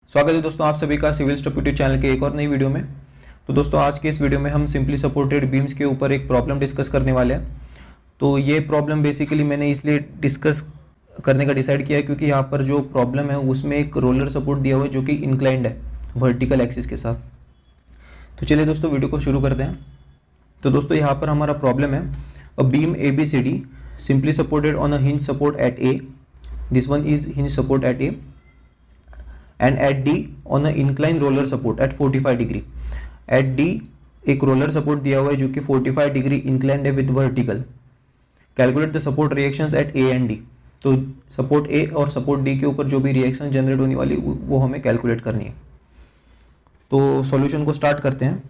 स्वागत है दोस्तों आप सभी का सिविल स्टफ यूट्यूब चैनल के एक और नई वीडियो में। तो दोस्तों आज के इस वीडियो में हम सिंपली सपोर्टेड बीम्स के ऊपर एक प्रॉब्लम डिस्कस करने वाले हैं। तो ये प्रॉब्लम बेसिकली मैंने इसलिए डिस्कस करने का डिसाइड किया है क्योंकि यहाँ पर जो प्रॉब्लम है उसमें एक रोलर सपोर्ट दिया हुआ है जो कि इंक्लाइंड है वर्टिकल एक्सिस के साथ। तो चलिए दोस्तों वीडियो को शुरू करते हैं। तो दोस्तों यहाँ पर हमारा प्रॉब्लम है a beam ABCD simply supported on a hinge support at A, this one is hinge support at A and at D on a incline roller support at 45 degree. at D एक roller support दिया हुआ है जो कि 45 degree inclined है with vertical. Calculate the support reactions at A and D। तो support A और support D के ऊपर जो भी रिएक्शन जनरेट होने वाली वो हमें कैलकुलेट करनी है। तो सॉल्यूशन को स्टार्ट करते हैं।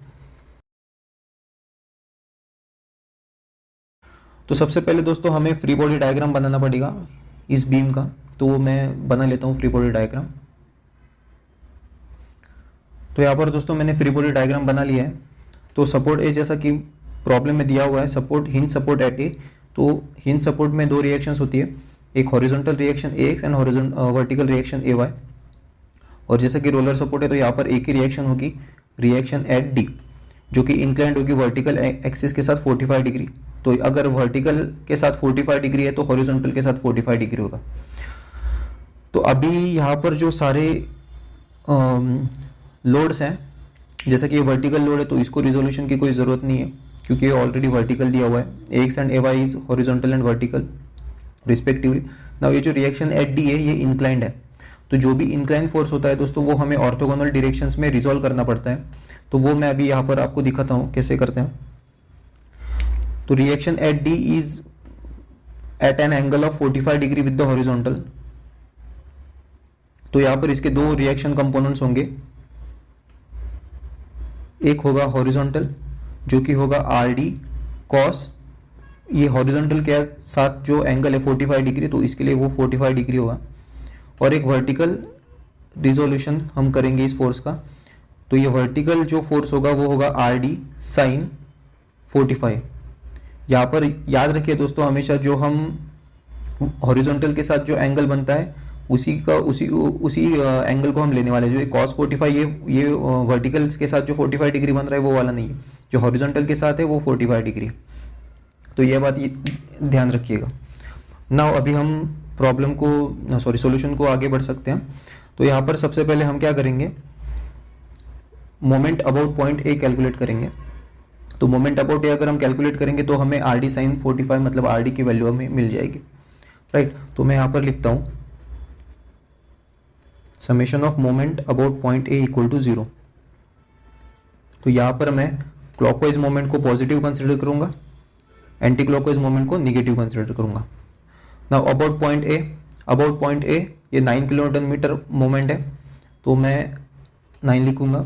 तो सबसे पहले दोस्तों हमें फ्री बॉडी डायग्राम बनाना पड़ेगा इस बीम का। तो मैं बना लेता हूँ फ्री बॉडी डायग्राम। तो यहाँ पर दोस्तों मैंने फ्री बॉडी डायग्राम बना लिया है। तो सपोर्ट ए जैसा कि प्रॉब्लम में दिया हुआ है सपोर्ट हिंज सपोर्ट एट ए। तो हिंज सपोर्ट में दो रिएक्शंस होती है, एक horizontal reaction AX and vertical reaction AY। और जैसा कि रोलर सपोर्ट है तो यहाँ पर एक ही रिएक्शन होगी, रिएक्शन एट D, जो कि इंक्लाइंड होगी वर्टिकल एक्सिस के साथ 45 डिग्री। तो अगर वर्टिकल के साथ 45 डिग्री है तो हॉरिजॉन्टल के साथ 45 डिग्री होगा। तो अभी यहाँ पर जो सारे लोड्स हैं, जैसा कि ये वर्टिकल लोड है तो इसको रिजोल्यूशन की कोई ज़रूरत नहीं है क्योंकि ये ऑलरेडी वर्टिकल दिया हुआ है। AX and AY is horizontal and vertical respectively. Now ये जो रिएक्शन एट D है ये इंक्लाइंड है। तो जो भी इंक्लाइंड फोर्स होता है दोस्तों वो हमें ऑर्थोगोनल डायरेक्शंस में रिजोल्व करना पड़ता है। तो वो मैं अभी यहाँ पर आपको दिखाता हूँ कैसे करते हैं। तो reaction at D is at an angle of 45 degree with the horizontal. तो यहाँ पर इसके दो रिएक्शन कंपोनेंट्स होंगे, एक होगा हॉरिजॉन्टल जो कि होगा RD cos, ये हॉरिजॉन्टल के साथ जो एंगल है 45 डिग्री तो इसके लिए वो 45 डिग्री होगा। और एक वर्टिकल रिजोल्यूशन हम करेंगे इस फोर्स का। तो ये वर्टिकल जो फोर्स होगा वो होगा RD sin 45। यहाँ पर याद रखिए दोस्तों हमेशा जो हम हॉरिजॉन्टल के साथ जो एंगल बनता है उसी एंगल को हम लेने वाले हैं। जो cos 45 ये वर्टिकल के साथ जो 45 डिग्री बन रहा है वो वाला नहीं है, जो हॉरिजॉन्टल के साथ है वो 45 डिग्री। तो ये बात ध्यान रखिएगा। नाउ अभी हम प्रॉब्लम को सॉल्यूशन को आगे बढ़ सकते हैं। तो यहाँ पर सबसे पहले हम क्या करेंगे, moment about point A calculate करेंगे। तो मोमेंट अबाउट A अगर हम कैलकुलेट करेंगे तो हमें RD sin 45 मतलब RD की वैल्यू हमें मिल जाएगी, राइट। तो मैं यहाँ पर लिखता हूँ summation of moment about point A equal to 0। तो यहाँ पर मैं क्लॉकवाइज मोमेंट को पॉजिटिव कंसिडर करूंगा, एंटी क्लॉकवाइज मोमेंट को नेगेटिव कंसिडर करूंगा। नाउ अबाउट पॉइंट A ये 9 किलोन्यूटन मीटर मोमेंट है तो मैं 9 लिखूंगा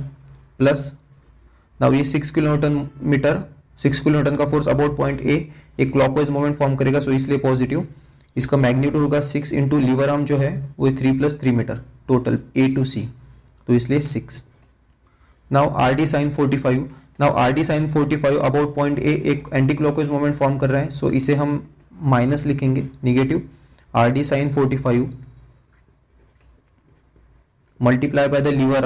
प्लस नाउ ये 6 किलोन्यूटन का फोर्स अबाउट पॉइंट A एक क्लॉकवाइज मोमेंट फॉर्म करेगा सो इसलिए पॉजिटिव। इसका मैग्नीट्यूड होगा 6 इंटू लीवर आर्म जो है वो 3 + 3 meter total A to C, तो इसलिए 6। Now RD sin 45 about point A एक एंटी क्लॉकवाइज मोमेंट फॉर्म कर रहा है सो इसे हम माइनस लिखेंगे, negative RD sin 45 multiply by the lever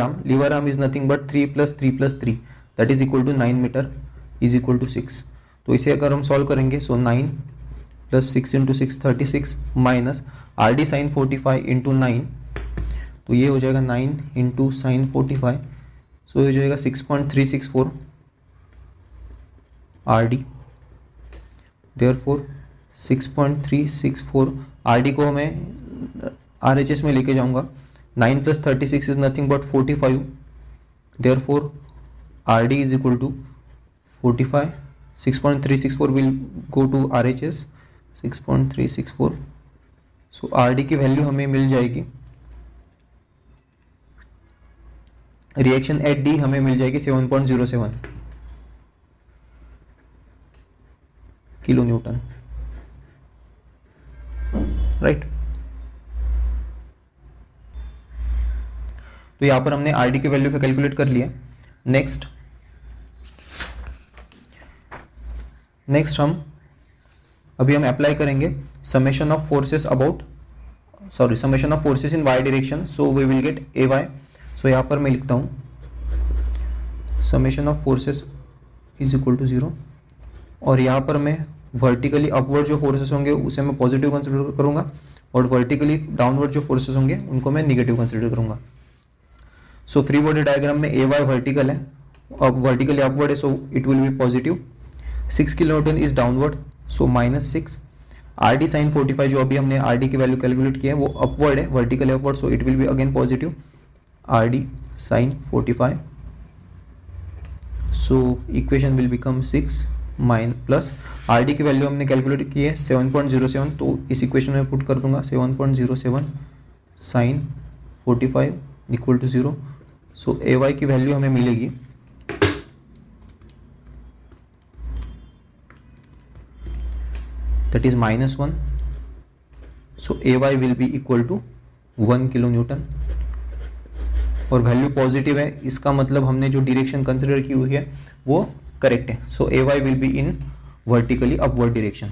arm is nothing but 3 + 3 + 3 that is equal to 9 meter is equal to 6। तो इसे अगर हम सॉल्व करेंगे so 9 + 6 × 6 36 minus RD sin 45 into 9, तो ये हो जाएगा 9 इंटू साइन 45 सो ये हो जाएगा 6.364 RD। देयरफॉर 6.364 RD को मैं RHS में लेके जाऊंगा। 9 + 36 is nothing but 45, therefore RD is equal to 45। 6.364 will go to RHS 6.364 so RD की वैल्यू हमें मिल जाएगी, रिएक्शन एट D हमें मिल जाएगी 7.07 किलो न्यूटन, राइट। तो यहां पर हमने RD की वैल्यू को कैलकुलेट कर लिया। नेक्स्ट हम अप्लाई करेंगे summation of forces in y direction. So we will get AY so यहाँ पर मैं लिखता हूँ summation of forces is equal to 0, और यहाँ पर मैं वर्टिकली अपवर्ड जो फोर्सेस होंगे उसे मैं पॉजिटिव कंसिडर करूँगा, और वर्टिकली डाउनवर्ड जो फोर्सेस होंगे उनको मैं निगेटिव कंसिडर करूँगा। सो फ्री बॉडी डायग्राम में ए वाई वर्टिकल है, अब वर्टिकली अपवर्ड है, so it will be positive. 6 kilonewton is downward, so -6। R D sine 45 जो अभी हमने आर डी की वैल्यू कैलकुलेट की है वो अपवर्ड है, vertically upward, so it will be again positive R D sine 45। So equation will become 6 plus R D की value हमने कैलकुलेट की है 7.07, तो इस इक्वेशन में पुट कर दूंगा 7.07 sine 45 equal to 0। So A Y की वैल्यू हमें मिलेगी that is -1, so ay will be equal to 1 kilo Newton, और वैल्यू पॉजिटिव है, इसका मतलब हमने जो डायरेक्शन कंसिडर की हुई है वो करेक्ट है। सो ay will be in vertically upward direction.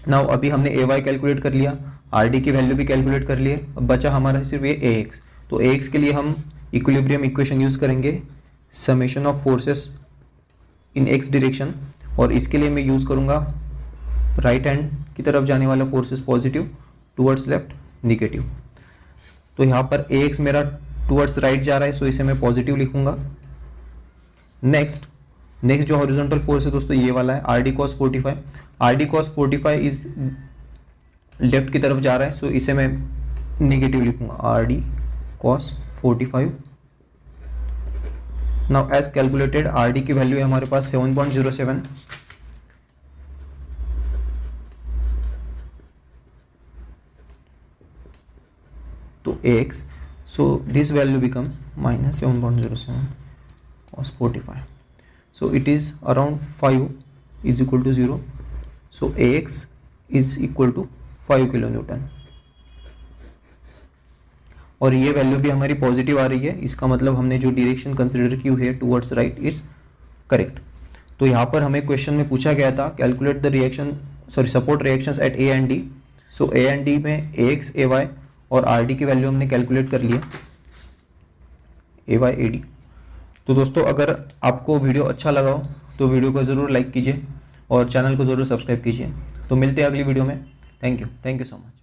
Now अभी हमने ay कैलकुलेट कर लिया, rd की वैल्यू भी कैलकुलेट कर लिए, अब बचा हमारा सिर्फ ये ax। तो ax के लिए हम इक्विलिब्रियम इक्वेशन यूज करेंगे summation of forces in x direction, और इसके लिए मैं यूज करूंगा राइट हैंड की तरफ जाने वाला forces positive, towards left negative. तो यहाँ पर ax मेरा टुवर्ड्स राइट जा रहा है, सो इसे मैं पॉजिटिव लिखूंगा। नेक्स्ट जो हॉरिजॉन्टल फोर्स है दोस्तों ये वाला है are D cos 45। Are D cos 45 is left की तरफ जा रहा है, सो इसे मैं निगेटिव लिखूंगा R D cos 45। Now as calculated R D की वैल्यू है हमारे पास 7.07, to ax, so this value becomes -7.07 cos 45, so it is around 5 is equal to 0, so ax is equal to 5 kilo Newton, और ये value भी हमारी positive आ रही है, इसका मतलब हमने जो डायरेक्शन कंसिडर की हुई है टुवर्ड्स राइट इज करेक्ट। तो यहाँ पर हमें क्वेश्चन में पूछा गया था calculate the support reactions at A and D. So A and D में ax ay और आर डी की वैल्यू हमने कैलकुलेट कर लिया ए वाई ए डी। तो दोस्तों अगर आपको वीडियो अच्छा लगा हो तो वीडियो को ज़रूर लाइक कीजिए और चैनल को ज़रूर सब्सक्राइब कीजिए। तो मिलते हैं अगली वीडियो में। Thank you so much.